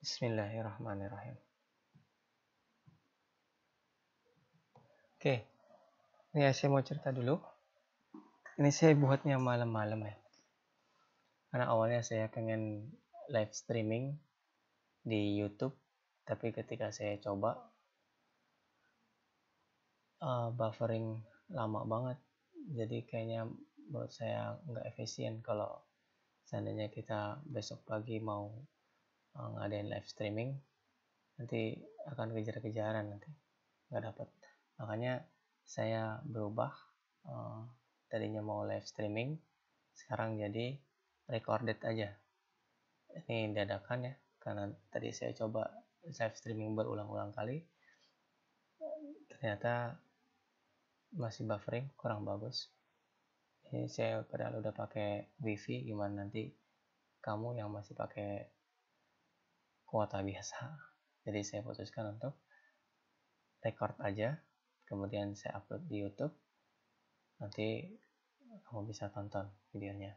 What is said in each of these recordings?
Bismillahirrahmanirrahim. Oke, ini saya mau cerita dulu. Ini saya buatnya malam-malam ya. Karena awalnya saya pengen live streaming di YouTube, tapi ketika saya coba buffering lama banget. Jadi kayaknya menurut saya nggak efisien kalau seandainya kita besok pagi mau ngadain live streaming, nanti akan kejar-kejaran nanti nggak dapat. Makanya saya berubah, tadinya mau live streaming sekarang jadi recorded aja. Ini dadakan ya, karena tadi saya coba live streaming berulang-ulang kali, ternyata masih buffering kurang bagus. Ini saya padahal udah pakai wifi, gimana nanti kamu yang masih pakai kuota biasa. Jadi saya putuskan untuk record aja, kemudian saya upload di YouTube, nanti kamu bisa tonton videonya.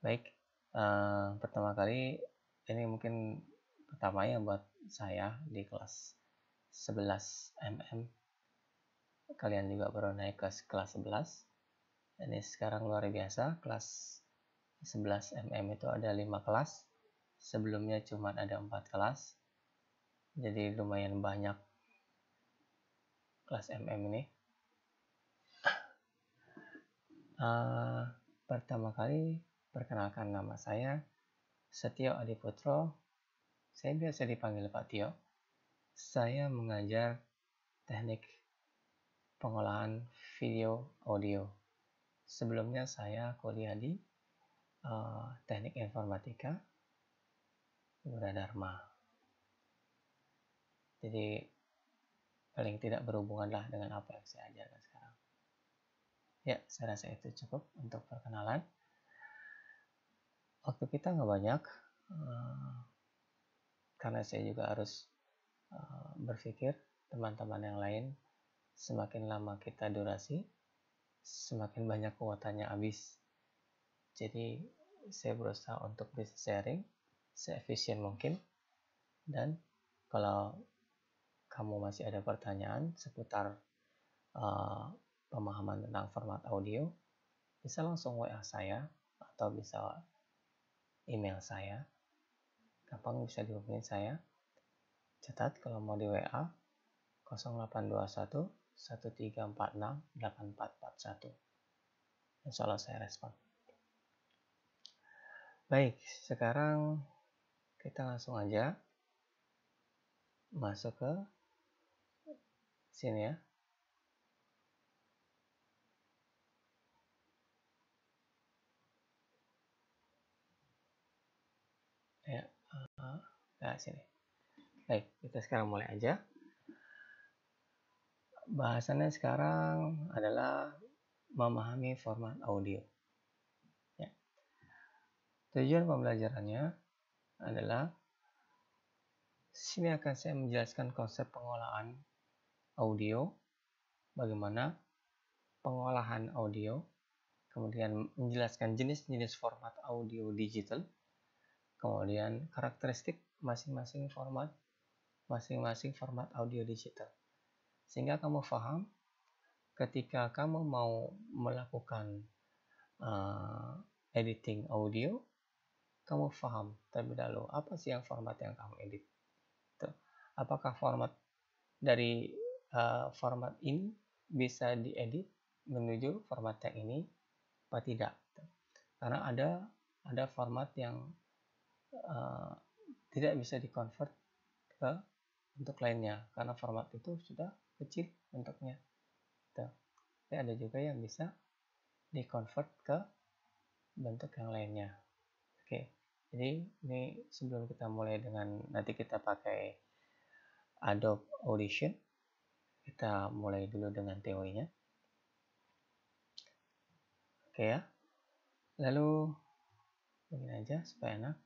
Baik, pertama kali ini mungkin pertama ya buat saya di kelas 11 mm. Kalian juga baru naik ke kelas 11. Ini sekarang luar biasa, kelas 11 mm itu ada 5 kelas. Sebelumnya cuma ada 4 kelas. Jadi lumayan banyak kelas mm ini. Pertama kali perkenalkan, nama saya Setio Adiputro. Saya biasa dipanggil Pak Tio. Saya mengajar teknik pengolahan video audio. Sebelumnya saya kuliah di teknik informatika Gunadarma. Jadi paling tidak berhubungan lah dengan apa yang saya ajarkan sekarang. Ya, saya rasa itu cukup untuk perkenalan. Waktu kita nggak banyak, karena saya juga harus berpikir teman-teman yang lain. Semakin lama kita durasi, semakin banyak kuotanya habis. Jadi saya berusaha untuk bisa sharing seefisien mungkin. Dan kalau kamu masih ada pertanyaan seputar pemahaman tentang format audio, bisa langsung WA saya atau bisa email saya. Gampang bisa dihubungin saya. Catat kalau mau di WA 0821 1346 8441. Insya Allah saya respon. Baik, sekarang kita langsung aja masuk ke sini ya. Nah, sini. Baik, kita sekarang mulai aja. Bahasannya sekarang adalah memahami format audio. Ya. Tujuan pembelajarannya adalah sini akan saya menjelaskan konsep pengolahan audio, bagaimana pengolahan audio, kemudian menjelaskan jenis-jenis format audio digital, kemudian karakteristik masing-masing format audio digital. Sehingga kamu paham ketika kamu mau melakukan editing audio, kamu paham terlebih dahulu apa sih yang format yang kamu edit. Tuh. Apakah format dari format ini bisa diedit menuju format yang ini apa tidak. Karena ada format yang tidak bisa dikonvert ke bentuk lainnya karena format itu sudah kecil bentuknya. Tapi ada juga yang bisa di-convert ke bentuk yang lainnya. Oke, jadi ini sebelum kita mulai dengan nanti kita pakai Adobe Audition, kita mulai dulu dengan teorinya. Oke ya. Lalu begini aja supaya enak.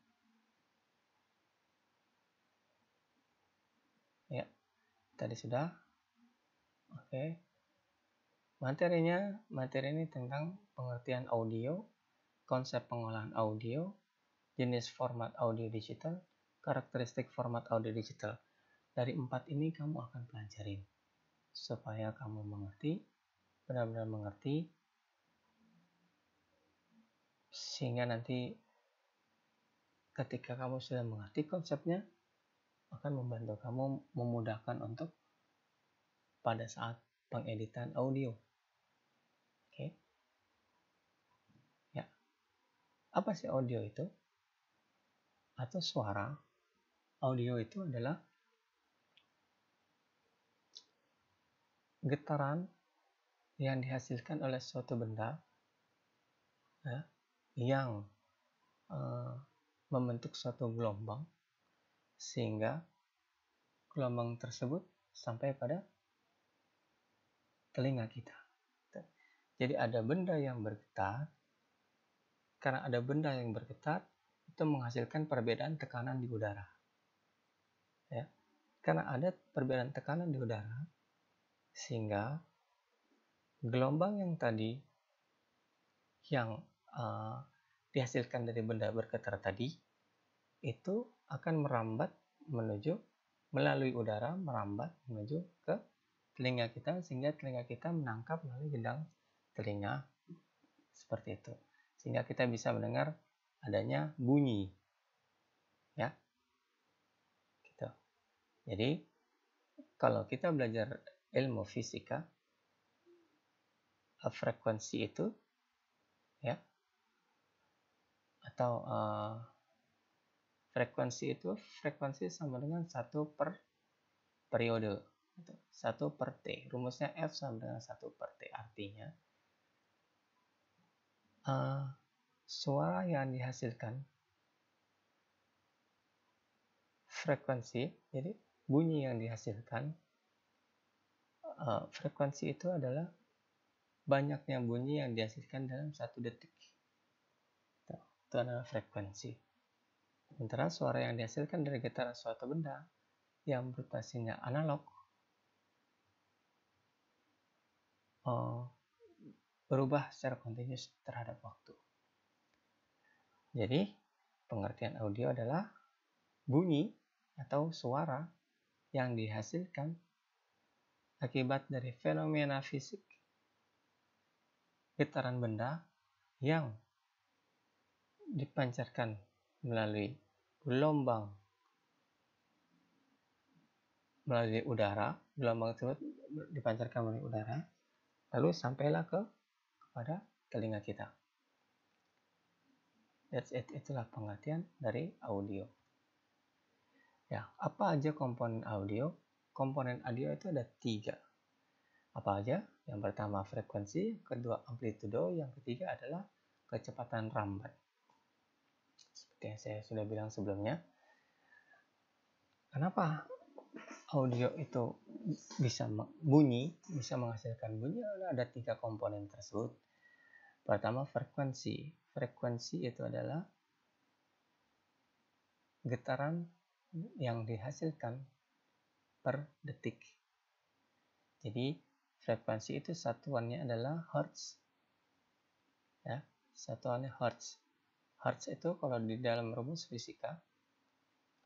Ya, tadi sudah. Oke. Materi ini tentang pengertian audio, konsep pengolahan audio, jenis format audio digital, karakteristik format audio digital. Dari 4 ini kamu akan pelajarin supaya kamu mengerti, benar-benar mengerti, sehingga nanti ketika kamu sudah mengerti konsepnya, akan membantu kamu, memudahkan untuk pada saat pengeditan audio. Oke. Ya. Apa sih audio itu? Atau suara? Audio itu adalah getaran yang dihasilkan oleh suatu benda, ya, yang membentuk suatu gelombang, sehingga gelombang tersebut sampai pada telinga kita. Jadi ada benda yang bergetar. Karena ada benda yang bergetar, itu menghasilkan perbedaan tekanan di udara. Ya. Karena ada perbedaan tekanan di udara, sehingga gelombang yang tadi yang dihasilkan dari benda bergetar tadi itu akan merambat melalui udara, merambat menuju ke telinga kita, sehingga telinga kita menangkap melalui gendang telinga seperti itu, sehingga kita bisa mendengar adanya bunyi, ya, gitu. Jadi kalau kita belajar ilmu fisika, frekuensi itu, ya, atau frekuensi sama dengan 1 per periode, 1 per T. Rumusnya F sama dengan 1 per T. Artinya suara yang dihasilkan, frekuensi, jadi bunyi yang dihasilkan, frekuensi itu adalah banyaknya bunyi yang dihasilkan dalam 1 detik. Itu adalah frekuensi. Sementara suara yang dihasilkan dari getaran suatu benda yang berotasinya analog berubah secara kontinus terhadap waktu. Jadi, pengertian audio adalah bunyi atau suara yang dihasilkan akibat dari fenomena fisik getaran benda yang dipancarkan melalui gelombang melalui udara, gelombang tersebut dipancarkan melalui udara, lalu sampailah kepada telinga kita. That's it, itulah pengertian dari audio. Ya, apa aja komponen audio? Komponen audio itu ada 3. Apa aja? Yang pertama frekuensi, kedua amplitudo, yang ketiga adalah kecepatan rambat. Seperti yang saya sudah bilang sebelumnya. Kenapa audio itu bisa menghasilkan bunyi? Ada 3 komponen tersebut. Pertama frekuensi. Frekuensi itu adalah getaran yang dihasilkan per detik. Jadi frekuensi itu satuannya adalah hertz. Ya, satuannya hertz. Hertz itu kalau di dalam rumus fisika,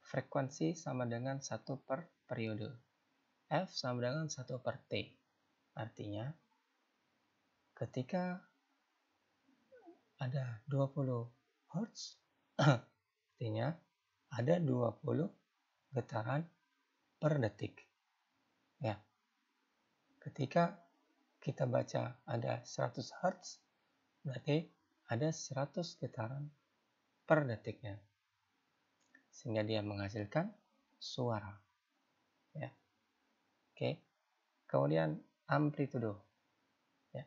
frekuensi sama dengan 1 per periode. F sama dengan 1 per T. Artinya, ketika ada 20 hertz, artinya ada 20 getaran per detik. Ya. Ketika kita baca ada 100 hertz, berarti ada 100 getaran per detiknya. Sehingga dia menghasilkan suara. Ya. Oke. Kemudian amplitudo. Ya.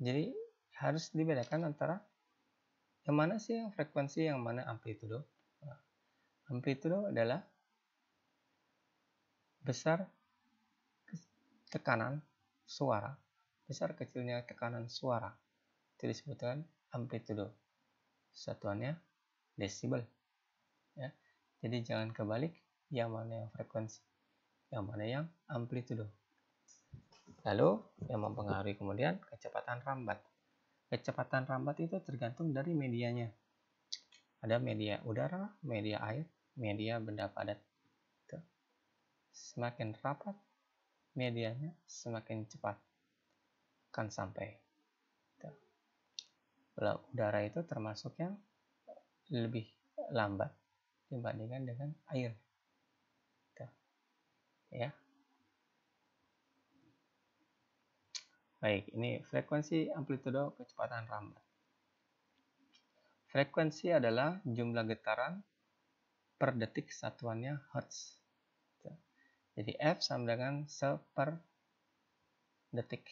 Jadi harus dibedakan antara yang mana sih yang frekuensi, yang mana amplitudo. Nah, amplitudo adalah besar tekanan suara, besar kecilnya tekanan suara. Itu disebutkan amplitudo. Satuannya desibel. Ya. Jadi jangan kebalik, yang mana yang frekuensi, yang mana yang amplitudo. Lalu yang mempengaruhi kemudian kecepatan rambat. Kecepatan rambat itu tergantung dari medianya. Ada media udara, media air, media benda padat. Tuh. Semakin rapat medianya, semakin cepat akan sampai. Tuh. Udara itu termasuk yang lebih lambat dibandingkan dengan air. Tuh. Ya. Baik, ini frekuensi, amplitudo, kecepatan rambat. Frekuensi adalah jumlah getaran per detik, satuannya Hertz. Jadi F sama dengan se per detik.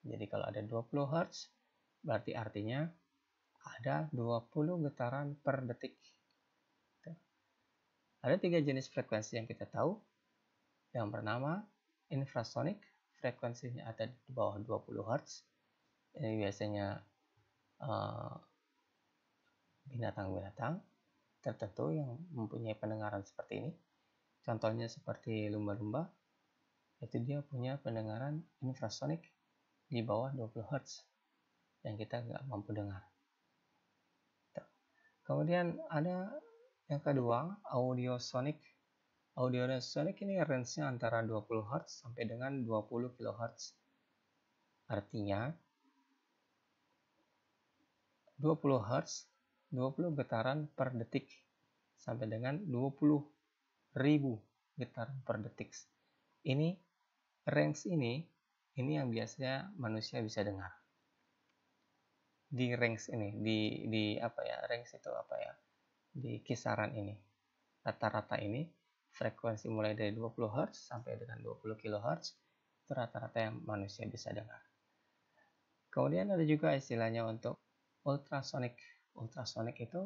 Jadi kalau ada 20 Hertz, berarti artinya ada 20 getaran per detik. Ada 3 jenis frekuensi yang kita tahu. Yang pertama, infrasonik, frekuensinya ada di bawah 20 Hz. Ini biasanya binatang-binatang tertentu yang mempunyai pendengaran seperti ini. Contohnya seperti lumba-lumba, itu dia punya pendengaran infrasonik di bawah 20 Hz yang kita nggak mampu dengar. Kemudian ada yang kedua, audiosonik. Audiosonik ini range-nya antara 20 Hz sampai dengan 20 kHz. Artinya 20 Hz, 20 getaran per detik sampai dengan 20.000 getaran per detik. Ini range ini yang biasanya manusia bisa dengar. Di range ini, di apa ya? Range itu apa ya? Di kisaran ini. Rata-rata ini frekuensi mulai dari 20 Hz sampai dengan 20 kHz itu rata-rata yang manusia bisa dengar. Kemudian ada juga istilahnya untuk ultrasonik. Ultrasonik itu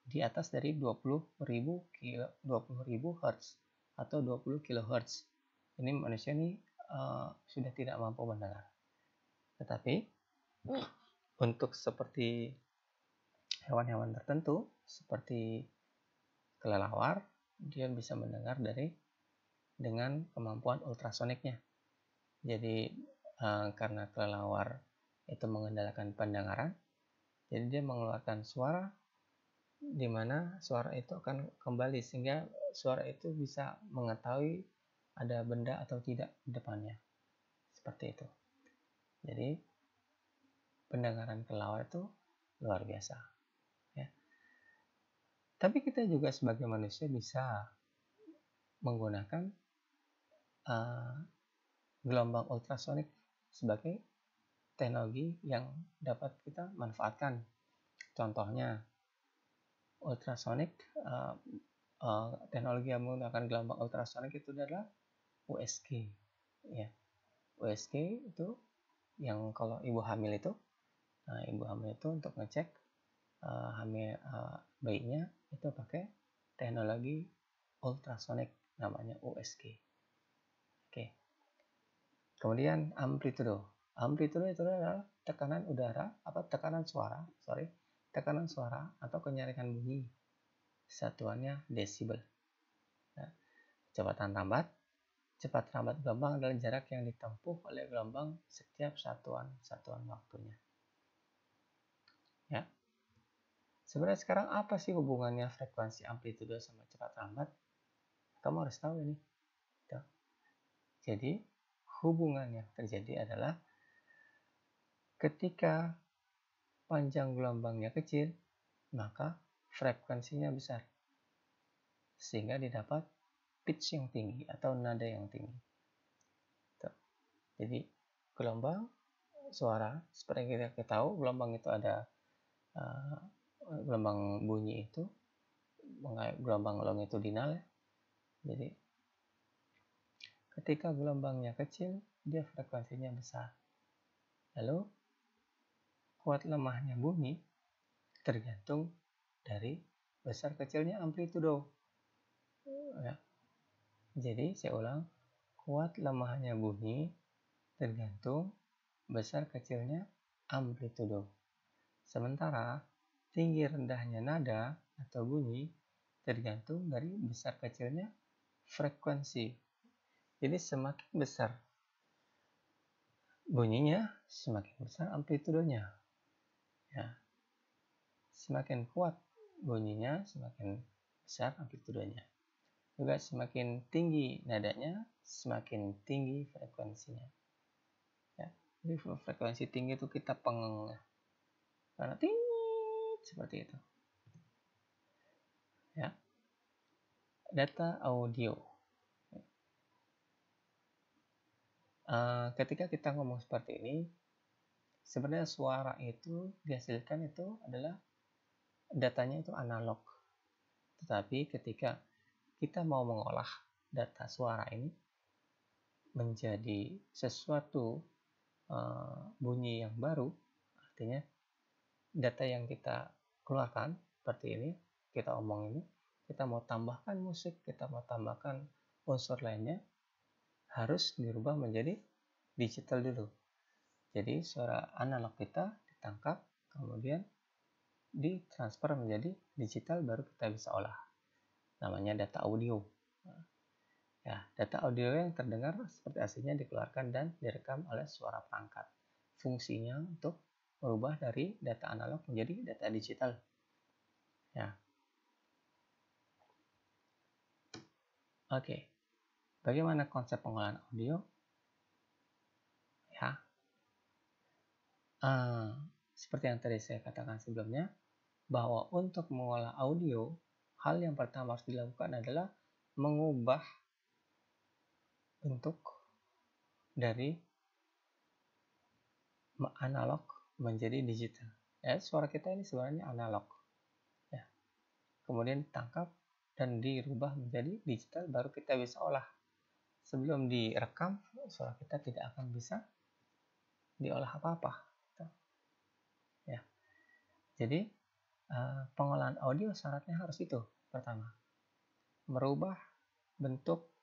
di atas dari 20.000 Hz atau 20 kHz. Ini manusia ini sudah tidak mampu mendengar. Tetapi untuk seperti hewan-hewan tertentu seperti kelelawar, dia bisa mendengar dengan kemampuan ultrasoniknya. Jadi karena kelelawar itu mengendalikan pendengaran, jadi dia mengeluarkan suara di mana suara itu akan kembali sehingga suara itu bisa mengetahui ada benda atau tidak di depannya. Seperti itu. Jadi pendengaran kelelawar itu luar biasa. Ya. Tapi kita juga sebagai manusia bisa menggunakan gelombang ultrasonik sebagai teknologi yang dapat kita manfaatkan. Contohnya ultrasonik, teknologi yang menggunakan gelombang ultrasonik itu adalah USG. Ya. USG itu yang kalau ibu hamil itu, ibu hamil itu untuk ngecek bayinya itu pakai teknologi ultrasonik namanya USG. Oke. Kemudian amplitudo. Amplitudo itu adalah tekanan suara atau kenyaringan bunyi. Satuannya desibel. Nah, kecepatan rambat. Cepat rambat gelombang adalah jarak yang ditempuh oleh gelombang setiap satuan waktunya. Ya. Sebenarnya sekarang apa sih hubungannya frekuensi amplitudo sama cepat rambat? Kamu harus tahu ini. Jadi, hubungan yang terjadi adalah ketika panjang gelombangnya kecil, maka frekuensinya besar. Sehingga didapat pitch yang tinggi atau nada yang tinggi. Jadi, gelombang suara, seperti yang kita tahu, gelombang itu ada gelombang bunyi itu, gelombang longitudinal ya. Jadi, ketika gelombangnya kecil, dia frekuensinya besar. Lalu, kuat lemahnya bunyi tergantung dari besar kecilnya amplitudo. Ya. Jadi, saya ulang, kuat lemahnya bunyi tergantung besar kecilnya amplitudo. Sementara, tinggi rendahnya nada atau bunyi tergantung dari besar kecilnya frekuensi. Jadi semakin besar bunyinya, semakin besar amplitudonya. Ya. Semakin kuat bunyinya, semakin besar amplitudenya. Juga semakin tinggi nadanya, semakin tinggi frekuensinya. Ya, jadi frekuensi tinggi itu kita pengeng, karena tinggi seperti itu. Ya, data audio. Ketika kita ngomong seperti ini, sebenarnya suara itu dihasilkan itu adalah datanya itu analog. Tetapi ketika kita mau mengolah data suara ini menjadi sesuatu bunyi yang baru, artinya data yang kita keluarkan seperti ini, kita omong ini, kita mau tambahkan musik, kita mau tambahkan unsur lainnya, harus dirubah menjadi digital dulu. Jadi suara analog kita ditangkap, kemudian ditransfer menjadi digital, baru kita bisa olah. Namanya data audio. Ya, data audio yang terdengar seperti aslinya dikeluarkan dan direkam oleh suara perangkat. Fungsinya untuk merubah dari data analog menjadi data digital. Ya. Oke. Bagaimana konsep pengolahan audio? Ya. Seperti yang tadi saya katakan sebelumnya, bahwa untuk mengolah audio, hal yang pertama harus dilakukan adalah mengubah bentuk dari analog menjadi digital. Ya, suara kita ini sebenarnya analog. Ya. Kemudian ditangkap dan dirubah menjadi digital, baru kita bisa olah. Sebelum direkam, suara kita tidak akan bisa diolah apa-apa. Ya. Jadi pengolahan audio syaratnya harus itu. Pertama, merubah bentuk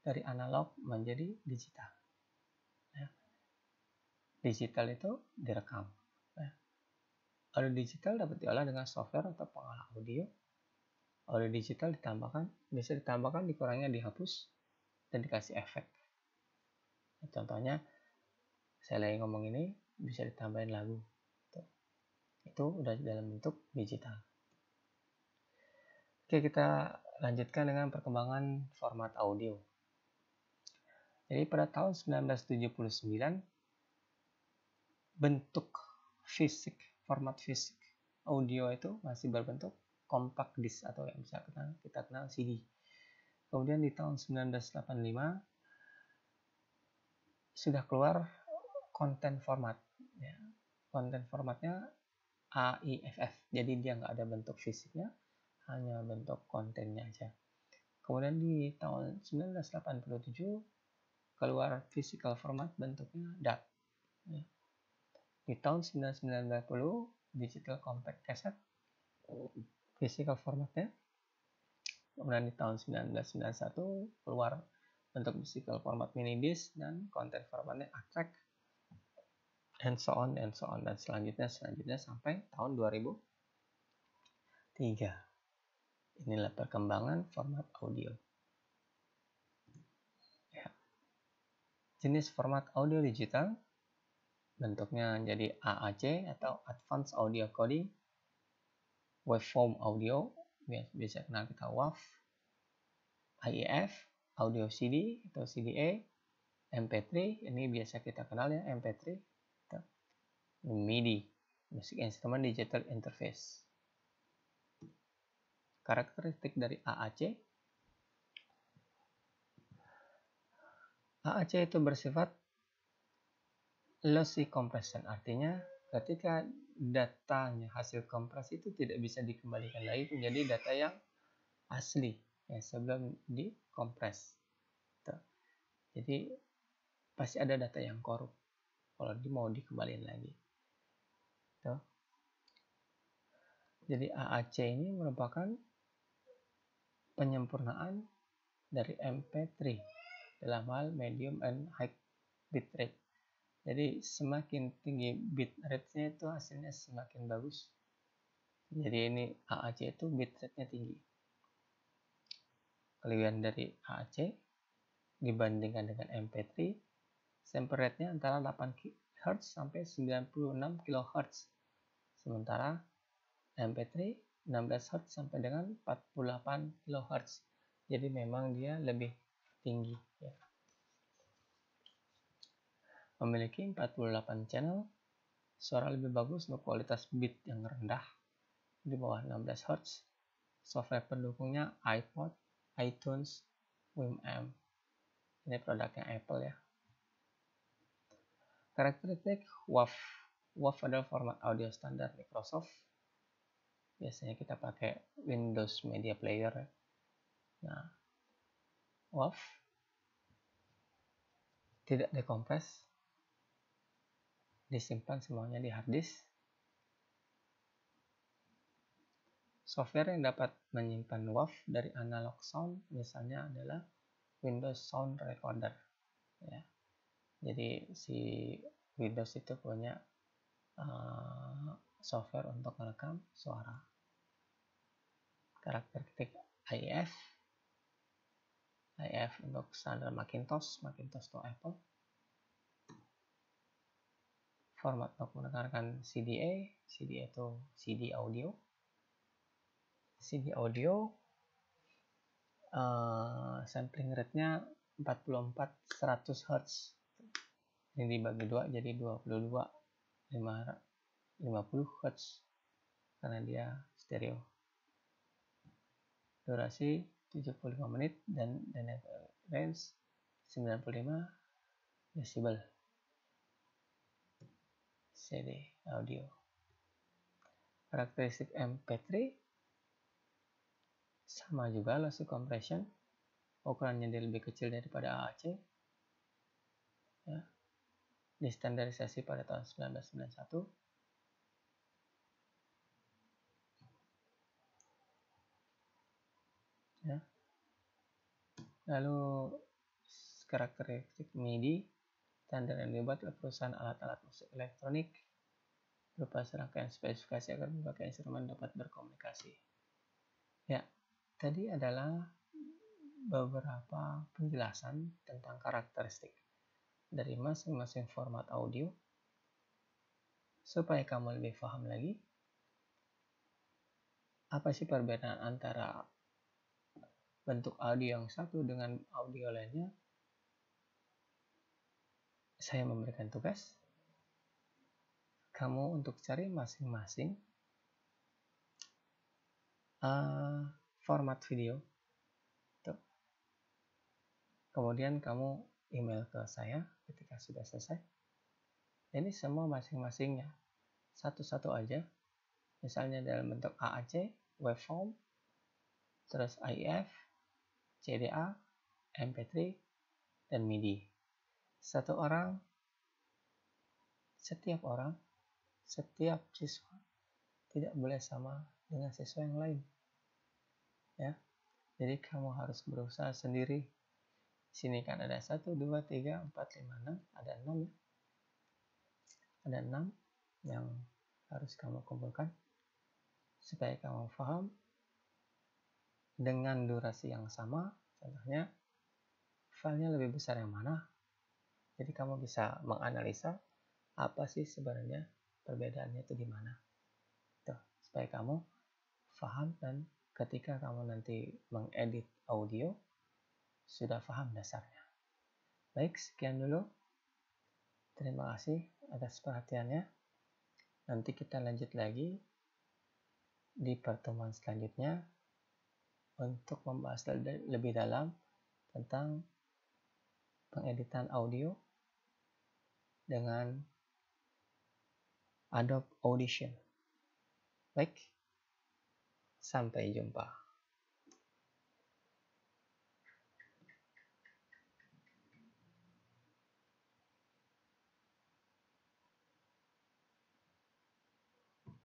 dari analog menjadi digital. Ya. Digital itu direkam. Ya. Audio digital dapat diolah dengan software atau pengolah audio. Audio digital bisa ditambahkan, dikurangnya dihapus, dan dikasih efek. Contohnya, saya lagi ngomong ini, bisa ditambahin lagu. Itu udah dalam bentuk digital. Oke, kita lanjutkan dengan perkembangan format audio. Jadi pada tahun 1979, bentuk fisik, format fisik audio itu masih berbentuk compact disc atau yang bisa kita kenal CD. Kemudian di tahun 1985 sudah keluar konten format. Ya. Konten formatnya AIFF, jadi dia nggak ada bentuk fisiknya, hanya bentuk kontennya aja. Kemudian di tahun 1987 keluar physical format, bentuknya DAT. Ya. Di tahun 1990 digital compact cassette, physical formatnya. Kemudian di tahun 1991 keluar bentuk physical format mini disc dan konten formatnya ATRAC, and so on dan selanjutnya sampai tahun 2003. Inilah perkembangan format audio. Ya. Jenis format audio digital bentuknya jadi AAC atau Advanced Audio Coding, Waveform Audio, biasa kenal kita WAV, AIF, Audio CD atau CDA, MP3, ini biasa kita kenal ya MP3, MIDI, Music Instrument Digital Interface. Karakteristik dari AAC itu bersifat lossy compression, artinya ketika datanya hasil kompresi itu tidak bisa dikembalikan lagi menjadi data yang asli ya, sebelum dikompres. Jadi pasti ada data yang korup kalau mau dikembalikan lagi. Jadi AAC ini merupakan penyempurnaan dari MP3 dalam hal medium and high bitrate. Jadi semakin tinggi bitrate-nya itu hasilnya semakin bagus. Jadi ini AAC itu bitrate-nya tinggi. Kelebihan dari AAC dibandingkan dengan MP3, sample rate-nya antara 8 Hz sampai 96 kHz. Sementara MP3 16 Hz sampai dengan 48 kHz. Jadi memang dia lebih tinggi ya. Memiliki 48 channel, suara lebih bagus untuk kualitas bit yang rendah di bawah 16 Hz. Software pendukungnya iPod, iTunes, Winamp. Ini produknya Apple ya. Karakteristik WAV. WAV adalah format audio standar Microsoft. Biasanya kita pakai Windows Media Player. Nah, WAV tidak dekompres, disimpan semuanya di hard disk. Software yang dapat menyimpan WAV dari analog sound misalnya adalah Windows Sound Recorder ya. Jadi si Windows itu punya software untuk merekam suara. Karakteristik IF untuk standar Macintosh itu Apple. Format untuk mendengarkan CDA itu CD audio. Sampling rate-nya 44-100 Hz. Ini dibagi 2 jadi 22-50 Hz karena dia stereo. Durasi 75 menit dan range 95 decibel. CD audio. Karakteristik MP3 sama juga lossy compression, ukurannya dia lebih kecil daripada AAC ya. Distandarisasi pada tahun 1991. Ya. Lalu karakteristik MIDI, standar yang dibuat oleh perusahaan alat-alat musik elektronik berupa serangkaian spesifikasi agar berbagai instrumen dapat berkomunikasi. Ya, tadi adalah beberapa penjelasan tentang karakteristik dari masing-masing format audio supaya kamu lebih paham lagi apa sih perbedaan antara bentuk audio yang satu dengan audio lainnya. Saya memberikan tugas kamu untuk cari masing-masing format video. Tuh. Kemudian kamu email ke saya ketika sudah selesai. Ini semua masing-masingnya satu-satu aja. Misalnya dalam bentuk AAC, waveform, terus IF, CDA, MP3, dan MIDI. Setiap siswa tidak boleh sama dengan siswa yang lain. Ya. Jadi kamu harus berusaha sendiri. Di sini kan ada 1, 2, 3, 4, 5, 6, ada 6 ya. Ada 6 yang harus kamu kumpulkan supaya kamu paham dengan durasi yang sama. Contohnya filenya lebih besar yang mana, jadi kamu bisa menganalisa apa sih sebenarnya perbedaannya itu di mana. Tuh, supaya kamu paham dan ketika kamu nanti mengedit audio sudah paham dasarnya. Baik, sekian dulu. Terima kasih atas perhatiannya. Nanti kita lanjut lagi di pertemuan selanjutnya untuk membahas lebih dalam tentang pengeditan audio dengan Adobe Audition. Baik, sampai jumpa.